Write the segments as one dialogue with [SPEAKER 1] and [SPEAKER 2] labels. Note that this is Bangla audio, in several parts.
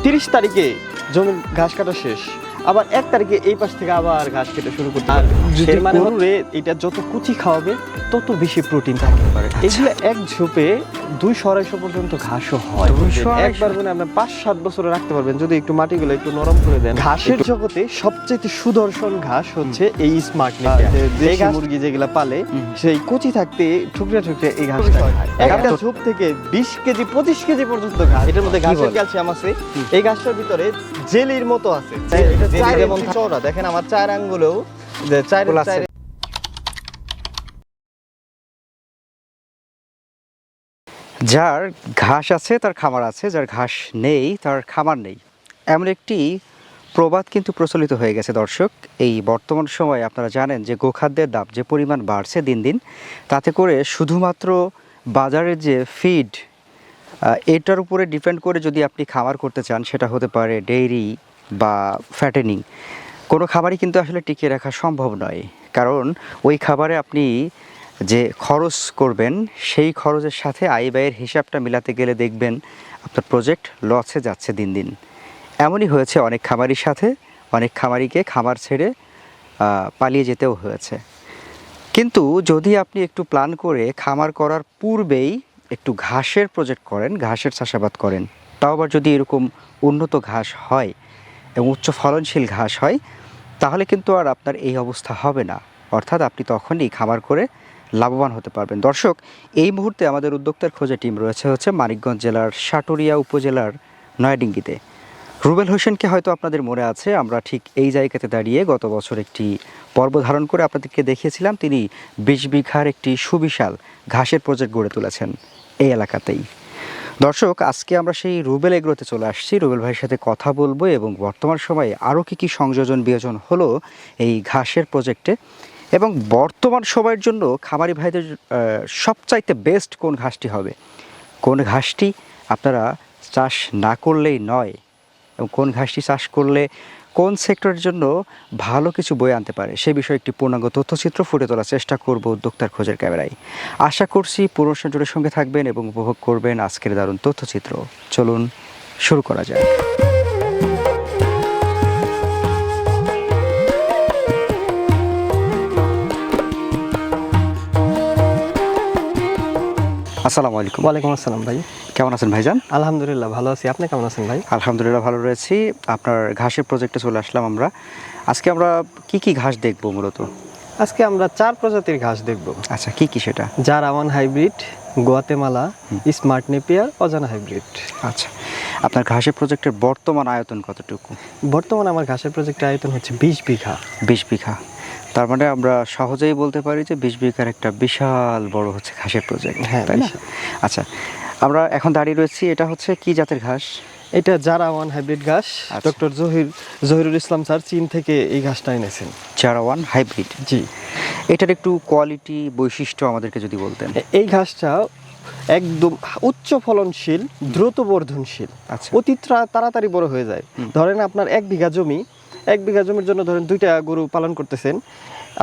[SPEAKER 1] 30 তারিখে জমির ঘাস কাটা শেষ, আবার 1 তারিখে এই পাশ থেকে আবার ঘাস কেটে শুরু করতে পারে। এর মানে গরুরে এটা যত কুচি খাওয়াবে তত বেশি প্রোটিন থাকতে পারে। এগুলো এক ঝোপে 200-250 পর্যন্ত ঘাসও হয়। একবার মানে আপনি 5-7 বছরে রাখতে পারবেন যদি একটু মাটিগুলো একটু নরম করে দেন। ঘাসের জগতে সবচেয়ে সুদর্শন ঘাস হচ্ছে এই স্মার্ট নেপিয়ার। যে মুরগি যেগুলা পালে সেই কুচি থাকতে ঠুকরে ঠুকরে এই ঘাসটা খায়। একটা ঝোপ থেকে 20 কেজি 25 কেজি পর্যন্ত ঘাস। এটার মধ্যে ঘাসের ক্যালসিয়াম আছে। এই ঘাসটার ভিতরে জেলির মতো আছে। এটা যেমন চওড়া দেখেন আমার 4 আঙ্গুলেও যে 4
[SPEAKER 2] যার ঘাস আছে তার খামার আছে, যার ঘাস নেই তার খামার নেই, এমন একটি প্রবাদ কিন্তু প্রচলিত হয়ে গেছে দর্শক। এই বর্তমান সময়ে আপনারা জানেন যে গোখাদ্যের দাম যে পরিমাণ বাড়ছে দিন দিন, তাতে করে শুধুমাত্র বাজারের যে ফিড এটার উপরে ডিপেন্ড করে যদি আপনি খামার করতে চান, সেটা হতে পারে ডেইরি বা ফ্যাটেনিং, কোনো খাবারই কিন্তু আসলে টিকিয়ে রাখা সম্ভব নয়। কারণ ওই খাবারে আপনি যে খরচ করবেন সেই খরচের সাথে আয় ব্যয়ের হিসাবটা মিলাতে গেলে দেখবেন আপনার প্রজেক্ট লসে যাচ্ছে দিন দিন। এমনই হয়েছে অনেক খামারির সাথে, অনেক খামারিকে খামার ছেড়ে পালিয়ে যেতেও হয়েছে। কিন্তু যদি আপনি একটু প্ল্যান করে খামার করার পূর্বেই একটু ঘাসের প্রজেক্ট করেন, ঘাসের চাষাবাদ করেন, তাও আবার যদি এরকম উন্নত ঘাস হয় এবং উচ্চ ফলনশীল ঘাস হয়, তাহলে কিন্তু আর আপনার এই অবস্থা হবে না। অর্থাৎ আপনি তখনই খামার করে লাভবান হতে পারবেন। দর্শক, এই মুহূর্তে আমাদের উদ্যোক্তার খোঁজে টিম রয়েছে হচ্ছে মানিকগঞ্জ জেলার সাটুরিয়া উপজেলার নয়াডিঙ্গিতে। রুবেল হোসেনকে হয়তো আপনাদের মনে আছে, আমরা ঠিক এই জায়গাতে দাঁড়িয়ে গত বছর একটি পর্ব ধারণ করে আপনাদেরকে দেখিয়েছিলাম তিনি 20 বিঘার একটি সুবিশাল ঘাসের প্রজেক্ট গড়ে তুলেছেন এই এলাকাতেই। দর্শক, আজকে আমরা সেই রুবেল এগ্রোতে চলে আসছি, রুবেল ভাইয়ের সাথে কথা বলবো এবং বর্তমান সময়ে আরও কী সংযোজন বিয়োজন হলো এই ঘাসের প্রজেক্টে, এবং বর্তমান সময়ের জন্য খামারি ভাইদের সবচাইতে বেস্ট কোন ঘাসটি হবে, কোন ঘাসটি আপনারা চাষ না করলেই নয়, এবং কোন ঘাসটি চাষ করলে কোন সেক্টরের জন্য ভালো কিছু বয়ে আনতে পারে, সে বিষয়ে একটি পূর্ণাঙ্গ তথ্যচিত্র ফুটে তোলার চেষ্টা করব উদ্যোক্তার খোঁজের ক্যামেরায়। আশা করছি পুরো জোরের সঙ্গে থাকবেন এবং উপভোগ করবেন আজকের দারুণ তথ্যচিত্র। চলুন শুরু করা যাক। আসসালামু আলাইকুম।
[SPEAKER 1] ওয়ালাইকুম আসসালাম ভাই।
[SPEAKER 2] কেমন আছেন ভাইজান?
[SPEAKER 1] আলহামদুলিল্লাহ ভালো আছি, আপনি কেমন আছেন ভাই?
[SPEAKER 2] আলহামদুলিল্লাহ ভালো রয়েছি। আপনার ঘাসের প্রজেক্টে চলে আসলাম আমরা। আজকে আমরা কি ঘাস দেখব মূলত?
[SPEAKER 1] আজকে আমরা 4 প্রজাতির ঘাস দেখব।
[SPEAKER 2] আচ্ছা, কি সেটা?
[SPEAKER 1] জারাওয়ান হাইব্রিড, গোয়াতেমালা, স্মার্ট নেপিয়ার, অজানা হাইব্রিড।
[SPEAKER 2] আচ্ছা, আপনার ঘাসের প্রজেক্টের বর্তমান আয়তন কতটুকু?
[SPEAKER 1] বর্তমানে আমার ঘাসের প্রজেক্টের আয়তন হচ্ছে 20 বিঘা।
[SPEAKER 2] 20 বিঘা, তার মানে আমরা সহজেই বলতে পারি যে 20 বিঘার একটা বিশাল বড় হচ্ছে ঘাসের প্রজেক্ট,
[SPEAKER 1] হ্যাঁ
[SPEAKER 2] তাই না? আচ্ছা, আমরা এখন দাঁড়িয়ে রয়েছি, এটা হচ্ছে কি জাতের ঘাস?
[SPEAKER 1] এটা জারাওয়ান হাইব্রিড ঘাস। ডক্টর জহিরুল ইসলাম স্যার চীন থেকে এই ঘাসটা এনেছেন।
[SPEAKER 2] জারাওয়ান হাইব্রিড,
[SPEAKER 1] জি।
[SPEAKER 2] এটার একটু কোয়ালিটি বৈশিষ্ট্য আমাদেরকে যদি বলতেন।
[SPEAKER 1] এই ঘাসটা একদম উচ্চ ফলনশীল, দ্রুত বর্ধনশীল, অতি তাড়াতাড়ি বড় হয়ে যায়। ধরেন আপনার 1 বিঘা জমি, 1 বিঘা জমির জন্য ধরেন 2টা গরু পালন করতেছেন,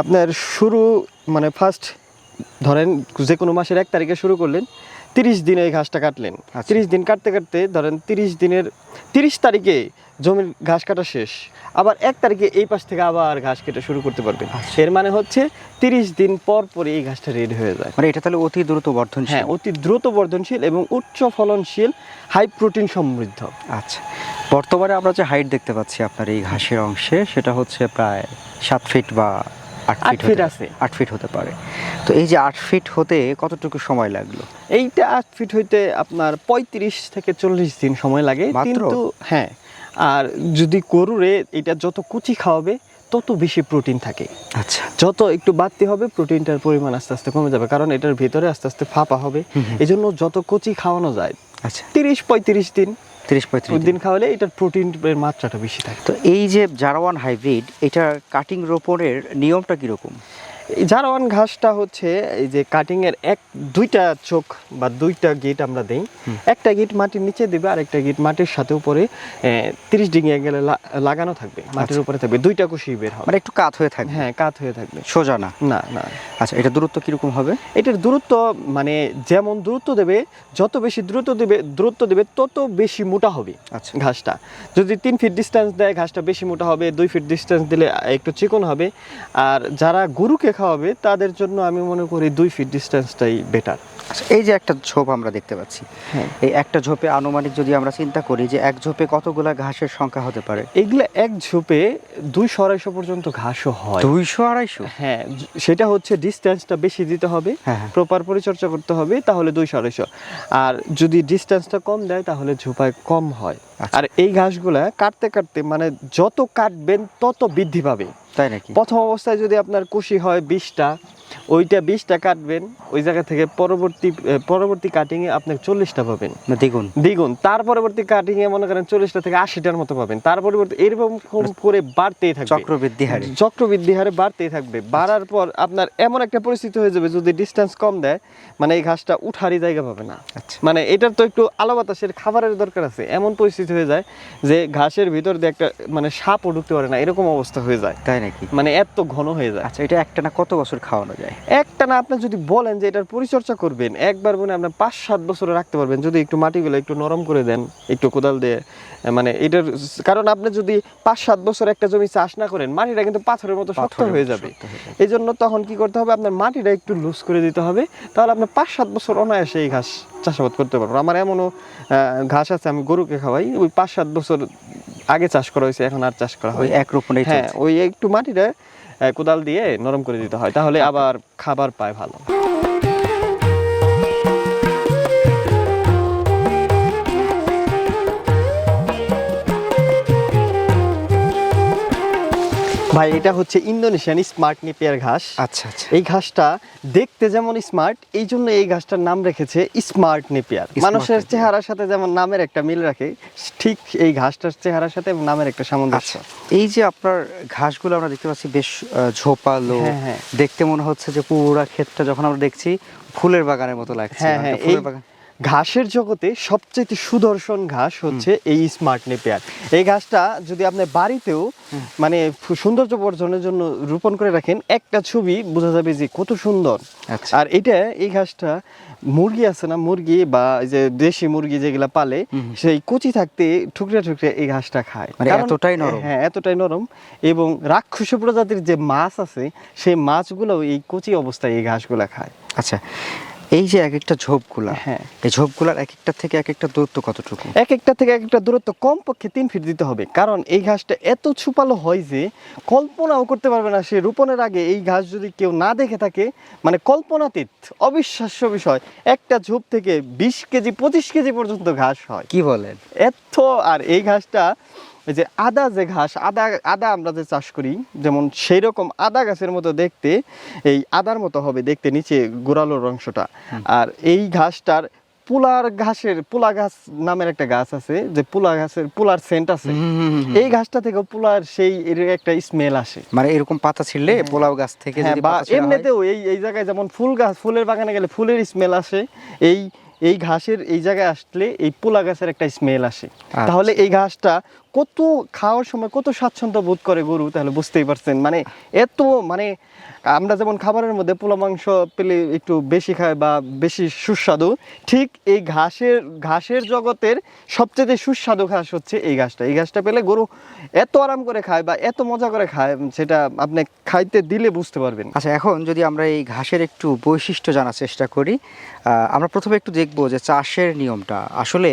[SPEAKER 1] আপনার শুরু মানে ফার্স্ট ধরেন যে কোনো মাসের 1 তারিখে শুরু করলেন, 30 দিনে এই ঘাসটা কাটলেন। 30 দিন কাটতে কাটতে ধরেন 30 তারিখে জমির ঘাস কাটা শেষ, আবার 1 তারিখে এই পাশ থেকে আবার ঘাস কেটে শুরু করতে পারবেন। এর মানে হচ্ছে 30 দিন পর পর এই ঘাসটা রেডি হয়ে যায়।
[SPEAKER 2] মানে এটা তাহলে অতি দ্রুত বর্ধনশীল?
[SPEAKER 1] হ্যাঁ, অতি দ্রুত বর্ধনশীল এবং উচ্চ ফলনশীল, হাই প্রোটিন সমৃদ্ধ।
[SPEAKER 2] আচ্ছা, বর্তমানে আমরা যে হাইট দেখতে পাচ্ছি আপনার এই ঘাসের অংশে, সেটা হচ্ছে প্রায় 7 ফিট বা 8 ফিট আছে। 8 ফিট হতে পারে। তো এই যে 8 ফিট হতে কতটুকু সময় লাগলো?
[SPEAKER 1] এইটা 8 ফিট হইতে আপনার 35 থেকে 40 দিন সময় লাগে কিন্তু। হ্যাঁ, আর যদি গরুরে এটা যত কুচি খাওয়াবে তত বেশি প্রোটিন থাকে।
[SPEAKER 2] আচ্ছা,
[SPEAKER 1] যত একটু বাড়তি হবে প্রোটিনটার পরিমাণ আস্তে আস্তে কমে যাবে, কারণ এটার ভিতরে আস্তে আস্তে ফাঁপা হবে। এই জন্য যত কুচি খাওয়ানো যায়,
[SPEAKER 2] আচ্ছা
[SPEAKER 1] 30-35 দিন
[SPEAKER 2] 30-35
[SPEAKER 1] দিন খাওয়ালে এটার প্রোটিনের মাত্রাটা বেশি থাকে।
[SPEAKER 2] তো এই যে জারাওয়ান হাইব্রিড, এটা কাটিং রোপণের নিয়মটা কীরকম?
[SPEAKER 1] এই জারওয়ান ঘাসটা হচ্ছে এই যে কাটিং এর দুইটা চোখ বা দুইটা গিট আমরা দেই, একটা গিট মাটির নিচে দিবে আর একটা গিট মাটির সাথে উপরে 30 ডিগ্রি অ্যাঙ্গেলে লাগানো থাকবে, মাটির উপরে থাকবে, দুইটা কুশি বের হবে,
[SPEAKER 2] মানে একটু কাত হয়ে থাকবে।
[SPEAKER 1] হ্যাঁ, কাত হয়ে থাকবে,
[SPEAKER 2] সোজা না।
[SPEAKER 1] না না।
[SPEAKER 2] আচ্ছা, এটা দূরত্ব কিরকম হবে?
[SPEAKER 1] এটার দূরত্ব মানে যেমন দূরত্ব দেবে, যত বেশি দূরত্ব দেবে তত বেশি মোটা হবে
[SPEAKER 2] আচ্ছা,
[SPEAKER 1] ঘাসটা। যদি 3 ফিট ডিস্টেন্স দেয় ঘাসটা বেশি মোটা হবে, 2 ফিট ডিস্টেন্স দিলে একটু চিকন হবে। আর যারা গরুকে খাওয়াবে তাদের জন্য আমি মনে করি 2 ফিট ডিস্টেন্সটাই বেটার।
[SPEAKER 2] আচ্ছা, এই যে একটা ঝোপ আমরা দেখতে পাচ্ছি,
[SPEAKER 1] হ্যাঁ,
[SPEAKER 2] এই একটা ঝোপে আনুমানিক যদি আমরা চিন্তা করি যে এক ঝোপে কতগুলা ঘাসের সংখ্যা হতে পারে?
[SPEAKER 1] এগুলো এক ঝোপে 200-250 পর্যন্ত ঘাসও হয়।
[SPEAKER 2] 200-250?
[SPEAKER 1] হ্যাঁ, সেটা হচ্ছে ডিস্টেন্সটা বেশি দিতে হবে,
[SPEAKER 2] হ্যাঁ, হ্যাঁ।
[SPEAKER 1] প্রপার পরিচর্যা করতে হবে, তাহলে 200-250। আর যদি ডিস্টেন্সটা কম দেয় তাহলে ঝোপায় কম হয়।
[SPEAKER 2] আচ্ছা।
[SPEAKER 1] আর এই ঘাসগুলা কাটতে কাটতে মানে যত কাটবেন তত বৃদ্ধি পাবে।
[SPEAKER 2] তাই নাকি?
[SPEAKER 1] প্রথম অবস্থায় যদি আপনার কুশি হয় 20টা, ওইটা 20টা কাটবেন, ওই জায়গা থেকে পরবর্তী কাটিংয়ে আপনি 40টা পাবেন,
[SPEAKER 2] না
[SPEAKER 1] দ্বিগুণ। তার পরবর্তী কাটিংয়ে মনে করেন 40টা থেকে 80টার মতো পাবেন। তার পরবর্তী এরকম করে বাড়তেই থাকবে, চক্রবৃদ্ধি হারে বাড়তেই থাকবে। বাড়ার পর আপনার এমন একটা পরিস্থিতি হয়ে যাবে যদি ডিস্টেন্স কম দেয়, মানে এই ঘাসটা উঠারই জায়গা পাবে না।
[SPEAKER 2] আচ্ছা।
[SPEAKER 1] মানে এটার তো একটু আলো বাতাসের খাবারের দরকার আছে, এমন পরিস্থিতি হয়ে যায় যে ঘাসের ভিতর দিয়ে একটা মানে সাপও ঢুকতে পারে না, এরকম অবস্থা হয়ে যায়।
[SPEAKER 2] তাই নাকি?
[SPEAKER 1] মানে এত ঘন হয়ে যায়।
[SPEAKER 2] আচ্ছা, এটা একটানা কত বছর খাওয়ানো যায়?
[SPEAKER 1] একটানা আপনি যদি বলেন যে এটার পরিচর্যা করবেন, একবার বনে আপনার 5-7 বছরে রাখতে পারবেন, যদি একটু মাটিগুলো একটু নরম করে দেন, একটু কোদাল দিয়ে। মানে এটার কারণ আপনি যদি 5-7 বছর একটা জমি চাষ না করেন, মাটিটা কিন্তু পাথরের মতো শক্ত হয়ে যাবে। এই জন্য তখন কি করতে হবে, আপনার মাটিটা একটু লুজ করে দিতে হবে, তাহলে আপনি 5-7 বছর অনায়াসে এই ঘাস চাষাবাদ করতে পারবেন। আমার এমনও ঘাস আছে, আমি গরুকে খাওয়াই, ওই 5-7 বছর আগে চাষ করা হয়েছে, এখন আর চাষ করা হয়
[SPEAKER 2] এক রোপণেই।
[SPEAKER 1] হ্যাঁ, ওই একটু মাটিটা কোদাল দিয়ে নরম করে দিতে হয়, তাহলে আবার খাবার পায় ভালো। ভাই, এটা হচ্ছে ইন্দোনেশিয়ান স্মার্ট নেপিয়ার ঘাস।
[SPEAKER 2] আচ্ছা আচ্ছা।
[SPEAKER 1] এই ঘাসটা দেখতে যেমন স্মার্ট, এই জন্য এই ঘাসটার নাম রেখেছে স্মার্ট নেপিয়ার। মানুষের চেহারার সাথে যেমন নামের একটা মিল রাখে, ঠিক এই ঘাসটার চেহারার সাথে নামের একটা সামঞ্জস্য।
[SPEAKER 2] এই যে আপনার ঘাসগুলো আমরা দেখতে পাচ্ছি বেশ ঝোপালো,
[SPEAKER 1] হ্যাঁ,
[SPEAKER 2] দেখতে মনে হচ্ছে যে পুরো ক্ষেতটা যখন আমরা দেখছি ফুলের বাগানের মতো লাগছে।
[SPEAKER 1] হ্যাঁ হ্যাঁ, এই ঘাসের জগতে সবচেয়ে সুদর্শন ঘাস হচ্ছে এই স্মার্ট নেপিয়ার। এই ঘাসটা যদি আপনি বাড়িতেও মানে সৌন্দর্য বর্ধনের জন্য রোপণ করে রাখেন, একটা ছবি বোঝা যাবে যে কত সুন্দর। আর এই ঘাসটা মুরগি আছে না, মুরগি বা যে দেশি মুরগি যেগুলা পালে, সেই কচি থাকতে ঠুকরে ঠুকরে এই ঘাসটা খায়,
[SPEAKER 2] মানে এতটাই নরম।
[SPEAKER 1] হ্যাঁ, এতটাই নরম। এবং রাক্ষস প্রজাতির যে মাছ আছে, সেই মাছগুলো এই কচি অবস্থায় এই ঘাসগুলা খায়।
[SPEAKER 2] আচ্ছা, এই যে এক একটা ঝোপগুলা,
[SPEAKER 1] হ্যাঁ,
[SPEAKER 2] এই ঝোপগুলার এক একটা থেকে এক একটা দূরত্ব কতটুকু?
[SPEAKER 1] এক একটা থেকে এক একটা দূরত্ব কমপক্ষে 3 ফিট দিতে হবে, কারণ এই ঘাসটা এত ছুপালো হয় যে কল্পনাও করতে পারবে না। সে রোপণের আগে এই ঘাস যদি কেউ না দেখে থাকে, মানে কল্পনাতীত, অবিশ্বাস্য বিষয়, একটা ঝোপ থেকে 20 কেজি 25 কেজি পর্যন্ত ঘাস হয়।
[SPEAKER 2] কি বলেন?
[SPEAKER 1] এত। আর এই ঘাসটা এই যে আদা যে ঘাস, আদা আমরা যে চাষ করি, যেমন সেই রকম আদা গাছের মতো দেখতে, এই আদার মতো হবে দেখতে নিচে গোড়ালোর অংশটা। আর এই ঘাসটার পুলা গাছ নামের একটা গাছ আছে, যে পুলার সেন্ট আছে, এই ঘাসটা থেকে পুলার সেই এর একটা স্মেল আসে।
[SPEAKER 2] মানে এরকম পাতা ছিঁড়লে পোলাও গাছ থেকে যদি
[SPEAKER 1] বা
[SPEAKER 2] পাতা ছিঁড়া হয়,
[SPEAKER 1] এমনিতেও এই জায়গায় যেমন ফুলের বাগানে গেলে ফুলের স্মেল আসে, এই ঘাসের এই জায়গায় আসলে এই পোলা গাছের একটা স্মেল আসে। তাহলে এই ঘাসটা কত খাওয়ার সময় কত স্বাচ্ছন্দ্য বোধ করে গরু, তাহলে বুঝতেই পারছেন। মানে এত, মানে আমরা যেমন খাবারের মধ্যে পোলা মাংস পেলে একটু বেশি খাই বা বেশি সুস্বাদু, ঠিক এই ঘাসের জগতের সবচেয়ে সুস্বাদু ঘাস হচ্ছে এই ঘাসটা। এই ঘাসটা পেলে গরু এত আরাম করে খায় বা এত মজা করে খায়, সেটা আপনি খাইতে দিলে বুঝতে পারবেন।
[SPEAKER 2] আচ্ছা, এখন যদি আমরা এই ঘাসের একটু বৈশিষ্ট্য জানার চেষ্টা করি, আমরা প্রথমে একটু দেখবো যে চাষের নিয়মটা আসলে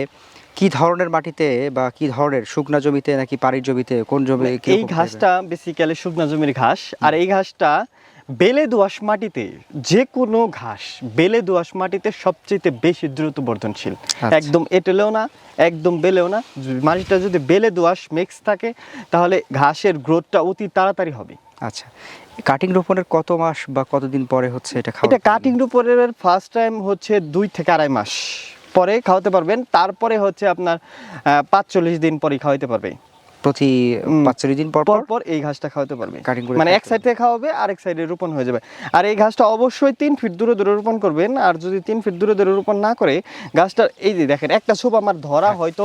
[SPEAKER 2] কি ধরনের মাটিতে বা কি ধরনের, শুকনা জমিতে নাকি পানির জমিতে, কোন জমি?
[SPEAKER 1] এই ঘাসটা বেসিক্যালি শুকনা জমির ঘাস। আর এই ঘাসটা বেলে দোআঁশ মাটিতে, যে কোনো ঘাস বেলে দোআঁশ মাটিতে সবচেয়ে বেশি দ্রুত বর্ধনশীল। একদম এঁটেলেও না, একদম বেলেও না। মাটিটা যদি বেলে দোআঁশ মিক্স থাকে, তাহলে ঘাসের গ্রোথটা অতি তাড়াতাড়ি হবে।
[SPEAKER 2] আচ্ছা, কাটিং রোপণের কত মাস বা কতদিন পরে হচ্ছে এটা খাওয়া?
[SPEAKER 1] এটা কাটিং রোপণের ফার্স্ট টাইম হচ্ছে 2 থেকে 2.5 মাস পরে খাওয়াতে পারবেন। তারপরে হচ্ছে আপনার 45 দিন পরে খাওয়াতে পারবে।
[SPEAKER 2] প্রতি 45 দিন পর
[SPEAKER 1] পর পর এই ঘাসটা খাওয়াতে পারবে,
[SPEAKER 2] কাটিং করে
[SPEAKER 1] মানে এক সাইড থেকে খাওয়াবে আর এক সাইডে রোপণ হয়ে যাবে। আর এই ঘাসটা অবশ্যই 3 ফিট দূরে দূরে রোপণ করবেন। আর যদি 3 ফিট দূরে দূরে রোপণ না করে গাছটা, এই যে দেখেন একটা ছোপ আমার ধরা হয়তো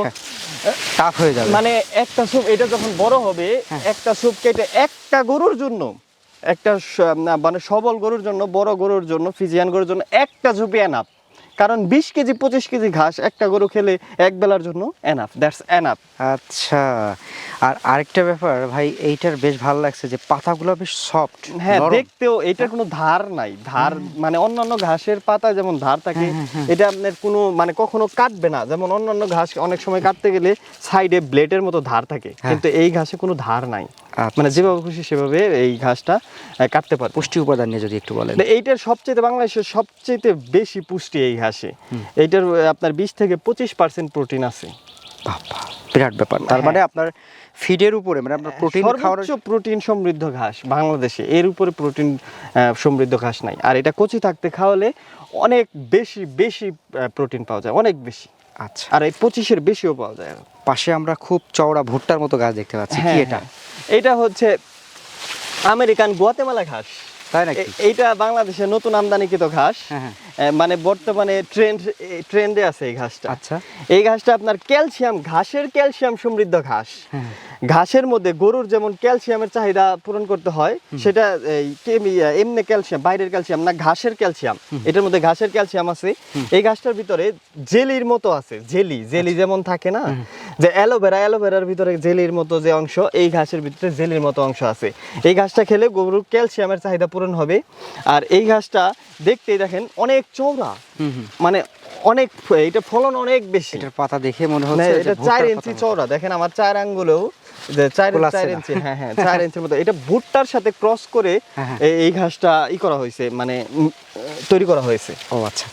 [SPEAKER 2] টাফ হয়ে যাবে,
[SPEAKER 1] মানে একটা ছোপ এটা যখন বড় হবে, একটা ছোপ কেটে একটা গরুর জন্য, একটা মানে সবল গরুর জন্য, বড় গরুর জন্য, ফিজিয়ান গরুর জন্য একটা ঝুপি এনাফ। কারণ 20 কেজি 25 কেজি ঘাস একটা গরু খেলে এক বেলার জন্য এনাফ, দ্যাটস এনাফ।
[SPEAKER 2] আচ্ছা, আর আরেকটা ব্যাপার ভাই, এইটার বেশ ভালো লাগছে যে পাতাগুলো বেশ সফট।
[SPEAKER 1] হ্যাঁ, দেখতেও এটার কোনো ধার নাই, ধার মানে অন্যান্য ঘাসের পাতা যেমন ধার থাকে, এটা আপনার কোনো মানে কখনো কাটবে না। যেমন অন্যান্য ঘাস অনেক সময় কাটতে গেলে সাইডে ব্লেডের মতো ধার থাকে, কিন্তু এই ঘাসে কোনো ধার নাই। মানে যেভাবে খুশি সেভাবে এই ঘাসটা কাটতে পারে।
[SPEAKER 2] পুষ্টি উপাদান নিয়ে যদি একটু বলেন।
[SPEAKER 1] এইটার সবচেয়ে বাংলাদেশের সবচেয়ে বেশি পুষ্টি এই ঘাসে। এইটার আপনার 20 থেকে 25% প্রোটিন আছে।
[SPEAKER 2] বাবা, বিরাট ব্যাপার। তার মানে আপনার ফিডের উপরে, মানে আপনার প্রোটিন খাওয়ার
[SPEAKER 1] সর্বোচ্চ প্রোটিন সমৃদ্ধ ঘাস বাংলাদেশে, এর উপরে প্রোটিন সমৃদ্ধ ঘাস নাই। আর এটা কচি থাকতে খাওয়ালে অনেক বেশি বেশি প্রোটিন পাওয়া যায়, অনেক বেশি।
[SPEAKER 2] আচ্ছা,
[SPEAKER 1] আর এই 25-এর বেশিও পাওয়া যায়।
[SPEAKER 2] পাশে আমরা খুব চওড়া ভুট্টার মতো গাছ দেখতে পাচ্ছি, কি এটা?
[SPEAKER 1] এটা হচ্ছে আমেরিকান গুয়াতেমালা ঘাস।
[SPEAKER 2] তাই নাকি?
[SPEAKER 1] এইটা বাংলাদেশের নতুন আমদানিকৃত ঘাস, মানে বর্তমানে ট্রেন্ডে আছে এই ঘাসটা।
[SPEAKER 2] আচ্ছা,
[SPEAKER 1] এই ঘাসটা আপনার ক্যালসিয়াম, ঘাসের ক্যালসিয়াম সমৃদ্ধ ঘাস। ঘাসের মধ্যে গরুর যেমন ক্যালসিয়ামের চাহিদা পূরণ করতে হয়, সেটা এমনি ক্যালসিয়াম, বাইরের ক্যালসিয়াম না, ঘাসের ক্যালসিয়াম। এটার মধ্যে ঘাসের ক্যালসিয়াম আছে। এই ঘাসটার ভিতরে জেলির মতো আছে, জেলি যেমন থাকে না, যে অ্যালোভেরার ভিতরে জেলির মতো যে অংশ, এই ঘাসের ভিতরে জেলির মতো অংশ আছে। এই ঘাসটা খেলে গরুর ক্যালসিয়ামের চাহিদা পূরণ হবে। আর এই ঘাসটা দেখতেই দেখেন অনেক চওড়া, মানে অনেক, এটা ফলন অনেক বেশি।
[SPEAKER 2] এটার পাতা দেখে মনে হচ্ছে
[SPEAKER 1] এটা 4 ইঞ্চি চওড়া। দেখেন আমার 4 আঙ্গুলেও 4 ইঞ্চি, হ্যাঁ 4 ইঞ্চির মতো। এটা ভুট্টার সাথে ক্রস করে এই ঘাসটা করা হয়েছে, মানে তৈরি করা হয়েছে।
[SPEAKER 2] ও আচ্ছা,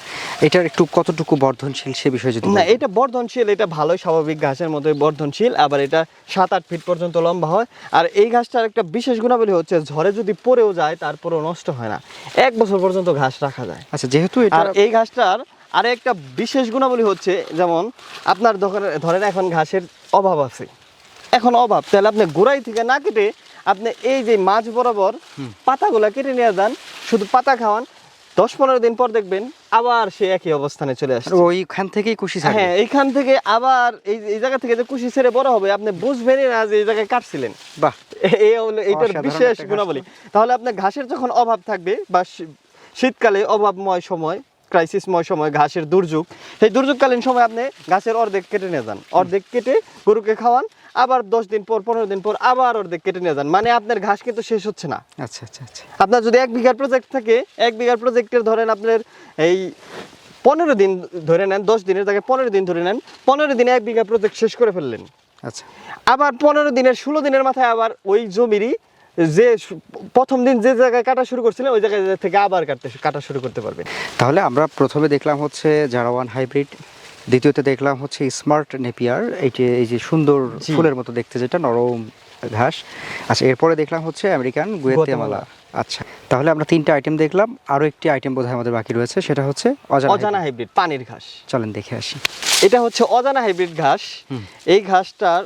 [SPEAKER 2] এটার একটু কতটুকু বর্ধনশীল সে বিষয়ে যদি
[SPEAKER 1] না, এটা বর্ধনশীল, এটা ভালোই স্বাভাবিক ঘাসের মতোই বর্ধনশীল। আবার এটা 7-8 ফিট পর্যন্ত লম্বা হয়। আর এই ঘাসটার একটা বিশেষ গুণাবলী হচ্ছে ঝড়ে যদি পড়েও যায় তারপরেও নষ্ট হয় না, 1 বছর পর্যন্ত ঘাস রাখা যায়।
[SPEAKER 2] আচ্ছা, যেহেতু এটা,
[SPEAKER 1] আর এই ঘাসটার আরে একটা বিশেষ গুণাবলী হচ্ছে, যেমন আপনার ধরেন এখন ঘাসের অভাব আছে, এখন অভাব, তাহলে আপনি গোড়াই থেকে না কেটে আপনি এই যে মাঝ বরাবর পাতাগুলা কেটে নিয়ে যান, শুধু পাতা খাওয়ান, 10-15 দিন পর দেখবেন আবার সে একই অবস্থানে চলে আসছে।
[SPEAKER 2] ওইখান থেকেই কুশি ছাড়বে।
[SPEAKER 1] হ্যাঁ, এইখান থেকে আবার এই জায়গা থেকে যে কুশি ছেড়ে বড় হবে, আপনি বুঝবেনই না যে এই জায়গায় কাটছিলেন।
[SPEAKER 2] বাহ,
[SPEAKER 1] এই হলো এইটার বিশেষ গুণাবলী। তাহলে আপনার ঘাসের যখন অভাব থাকবে, বা শীতকালে অভাবময় সময়, ক্রাইসিসময় সময়, ঘাসের দুর্যোগ, সেই দুর্যোগকালীন সময় আপনি ঘাসের অর্ধেক কেটে নিয়ে যান, অর্ধেক কেটে গরুকে খাওয়ান, আবার 10 দিন পর 15 দিন পর আবার অর্ধেক কেটে নিয়ে যান, মানে আপনার ঘাস কিন্তু শেষ হচ্ছে না।
[SPEAKER 2] আচ্ছা আচ্ছা আচ্ছা,
[SPEAKER 1] আপনার যদি 1 বিঘার প্রজেক্ট থাকে, 1 বিঘার প্রজেক্টের ধরেন আপনার এই 15 দিন ধরে নেন, 10 দিনের জায়গায় 15 দিন ধরে নেন, 15 দিনে 1 বিঘা প্রজেক্ট শেষ করে ফেললেন।
[SPEAKER 2] আচ্ছা,
[SPEAKER 1] আবার 15 দিনের 16 দিনের মাথায় আবার ওই জমিরই যে প্রথম দিন যে জায়গায় কাটা শুরু করছিলেন, ওই জায়গায় থেকে আবার কাটা শুরু করতে পারবেন।
[SPEAKER 2] তাহলে আমরা প্রথমে দেখলাম হচ্ছে জারাওয়ান হাইব্রিড, দ্বিতীয়তে দেখলাম হচ্ছে স্মার্ট নেপিয়ার, এই যে সুন্দর ফুলের মতো দেখতে যেটা নরম ঘাস। আচ্ছা, এরপরে দেখলাম হচ্ছে আমেরিকান গুয়াতেমালা। আচ্ছা, তাহলে আমরা 3টা আইটেম দেখলাম, আরো একটি আইটেম বোধহয় আমাদের বাকি রয়েছে, সেটা হচ্ছে
[SPEAKER 1] অজানা হাইব্রিড পানির ঘাস।
[SPEAKER 2] চলেন দেখে আসি।
[SPEAKER 1] এটা হচ্ছে অজানা হাইব্রিড ঘাস। এই ঘাসটার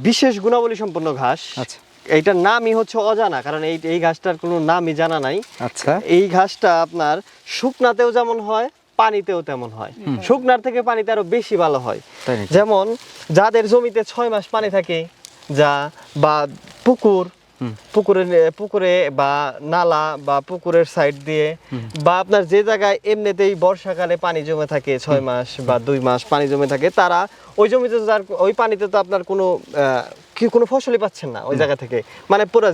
[SPEAKER 1] বিশেষ গুণাবলী সম্পন্ন ঘাস।
[SPEAKER 2] আচ্ছা,
[SPEAKER 1] এইটার নামই হচ্ছে অজানা, কারণ এই ঘাসটার কোনো নামই জানা নাই।
[SPEAKER 2] আচ্ছা,
[SPEAKER 1] এই ঘাসটা আপনার শুকনাতেও যেমন হয়, পানিতেও তেমন হয়। শুকনার থেকে পানিতে আরো বেশি ভালো হয়। যেমন যাদের জমিতে 6 মাস পানি থাকে, বা পুকুরে বা নালা বা পুকুরের সাইড দিয়ে, বা আপনার যে জায়গায় এমনিতেই বর্ষাকালে পানি জমে থাকে 6 মাস বা 2 মাস পানি জমে থাকে, তারা ওই জমিতে ওই পানিতে তো আপনার কোনো ফসলই পাচ্ছেন না ওই জায়গা থেকে, মানে পুরো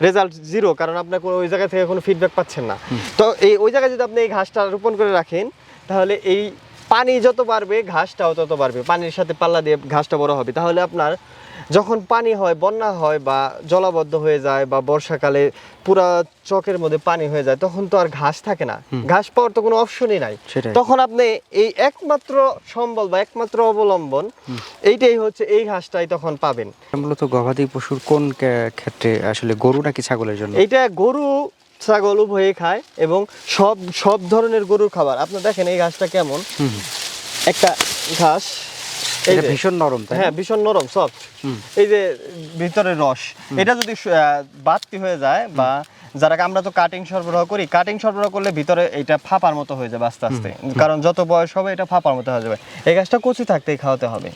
[SPEAKER 1] রেজাল্ট জিরো, কারণ আপনার ওই জায়গা থেকে কোনো ফিডব্যাক পাচ্ছেন না। তো ওই জায়গায় যদি আপনি এই ঘাসটা রোপণ করে রাখেন, তাহলে এই পানি যত বাড়বে ঘাসটাও তত বাড়বে, পানির সাথে পাল্লা দিয়ে ঘাসটা বড় হবে। তাহলে আপনার যখন পানি হয়, বন্যা হয় বা জলাবদ্ধ হয়ে যায়, বা বর্ষাকালে পুরা চকের মধ্যে পানি হয়ে যায়, তখন তো আর ঘাস থাকে না, ঘাস পাওয়ার তো কোনো অপশনই নাই। তখন আপনি এই একমাত্র সম্বল বা একমাত্র অবলম্বন এইটাই হচ্ছে, এই ঘাসটাই তখন পাবেন।
[SPEAKER 2] মূলত গবাদি পশুর কোন ক্ষেত্রে, আসলে গরু নাকি ছাগলের জন্য?
[SPEAKER 1] এটা গরু ছাগল উভয়ে খায়, এবং সব ধরনের গরুর খাবার। আপনি দেখেন এই ঘাসটা কেমন একটা ঘাস, এই
[SPEAKER 2] এটা
[SPEAKER 1] যে-
[SPEAKER 2] ভীষণ নরম, তাই না?
[SPEAKER 1] হ্যাঁ ভীষণ নরম সফট। এই যে ভিতরে রস, এটা যদি বাড়তি হয়ে যায় বা যারা আমরা তো কাটিং সরবরাহ করি, কাটিং সরবরাহ করলে ভিতরে এটা ফাঁপার মতো হয়ে যাবে আস্তে আস্তে, কারণ যত বয়স হবে এটা ফাঁপার মতো হয়ে যাবে। এই গাছটা কচি থাকতেই খাওয়াতে হবে,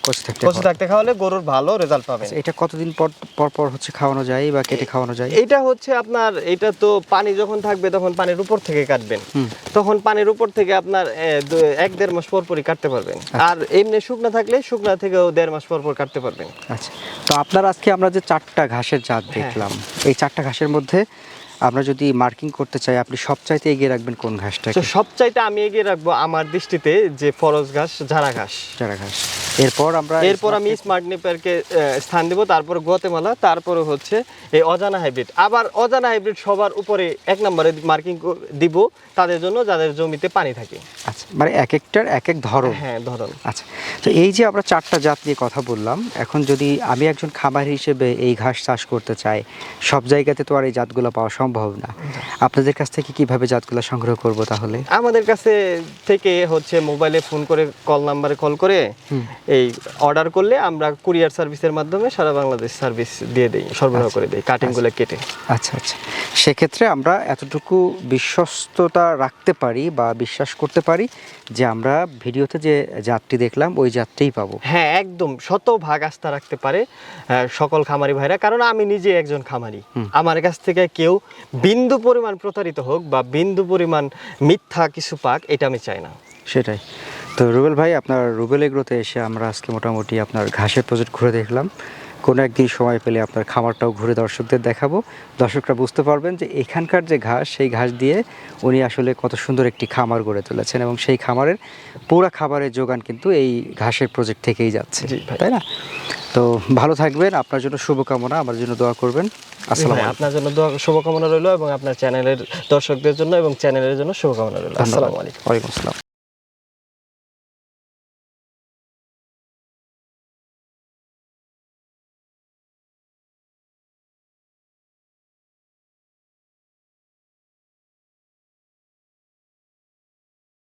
[SPEAKER 1] কচি থাকতে খাওয়ালে গরুর ভালো রেজাল্ট পাবে।
[SPEAKER 2] আচ্ছা, এটা কতদিন পর পর হচ্ছে খাওয়ানো যায় বা কেটে খাওয়ানো যায়?
[SPEAKER 1] এটা হচ্ছে আপনার, এটা তো পানি যখন থাকবে তখন পানির উপর থেকে কাটবেন, তখন পানির উপর থেকে আপনার 1-1.5 মাস পর পরই কাটতে পারবেন। আর এমনি শুকনা থাকলে শুকনা থেকেও 1.5 মাস পর পর কাটতে পারবেন।
[SPEAKER 2] আচ্ছা, তো আপনার আজকে আমরা যে 4টা ঘাসের জাত দেখলাম, এই 4টা ঘাসের মধ্যে আমরা যদি মার্কিং করতে চাই, আপনি সবচাইতে এগিয়ে রাখবেন কোন ঘাসটাকে?
[SPEAKER 1] তো সবচাইতে আমি এগিয়ে রাখবো আমার দৃষ্টিতে যে ফরজ ঘাস, ঝাড়া ঘাস।
[SPEAKER 2] চারা ঘাস। এরপর
[SPEAKER 1] আমি স্মার্ট নেপারকে স্থান দেব, তারপর গোয়াতেমালা, তারপরে হচ্ছে এই অজানা হাইব্রিড। আবার অজানা হাইব্রিড সবার উপরে 1 নম্বরে মার্কিং দিব তাদের জন্য যাদের জমিতে পানি থাকে।
[SPEAKER 2] আচ্ছা, মানে এক একটার এক এক ধরন।
[SPEAKER 1] হ্যাঁ ধরন।
[SPEAKER 2] আচ্ছা, তো এই যে আমরা 4টা জাত নিয়ে কথা বললাম, এখন যদি আমি একজন খামার হিসেবে এই ঘাস চাষ করতে চাই, সব জায়গাতে তো আর এই জাতগুলো পাওয়া সম্ভব না। আপনাদের কাছ থেকে কিভাবে জাতগুলো সংগ্রহ করব তাহলে?
[SPEAKER 1] আমাদের কাছে থেকে হচ্ছে মোবাইলে ফোন করে কল নাম্বারে কল করে এই অর্ডার করলে আমরা কুরিয়ার সার্ভিসের মাধ্যমে সারা বাংলাদেশ সার্ভিস দিয়ে দেই, সরবরাহ করে দেই কাটিংগুলো কেটে।
[SPEAKER 2] আচ্ছা আচ্ছা, সেক্ষেত্রে আমরা এতটুকু বিশ্বস্ততা রাখতে পারি বা বিশ্বাস করতে পারি যে আমরা ভিডিওতে যে জাতটি দেখলাম ওই জাতটিই পাবো।
[SPEAKER 1] হ্যাঁ একদম 100% আস্থা রাখতে পারে সকল খামারি ভাইরা, কারণ আমি নিজে একজন খামারি। আমার কাছ থেকে কেউ বিন্দু পরিমাণ প্রতারিত হোক বা বিন্দু পরিমাণ মিথ্যা কিছু পাক, এটা আমি চাই না।
[SPEAKER 2] সেটাই তো। রুবেল ভাই, আপনার রুবেল এগ্রোতে এসে আমরা আজকে মোটামুটি আপনার ঘাসের প্রজেক্ট ঘুরে দেখলাম। কোনো একদিন সময় পেলে আপনার খামারটাও ঘুরে দর্শকদের দেখাবো। দর্শকরা বুঝতে পারবেন যে এখানকার যে ঘাস, সেই ঘাস দিয়ে উনি আসলে কত সুন্দর একটি খামার গড়ে তুলেছেন, এবং সেই খামারের পুরো খাবারের যোগান কিন্তু এই ঘাসের প্রজেক্ট থেকেই যাচ্ছে, তাই না? তো ভালো থাকবেন, আপনার জন্য শুভকামনা, আমার জন্য দোয়া করবেন। আসসালামু আলাইকুম।
[SPEAKER 1] আপনার জন্য শুভকামনা রইল এবং আপনার চ্যানেলের দর্শকদের জন্য এবং চ্যানেলের জন্য শুভকামনা রইল। আসসালামু আলাইকুম।
[SPEAKER 2] ওয়ালাইকুম আসসালাম।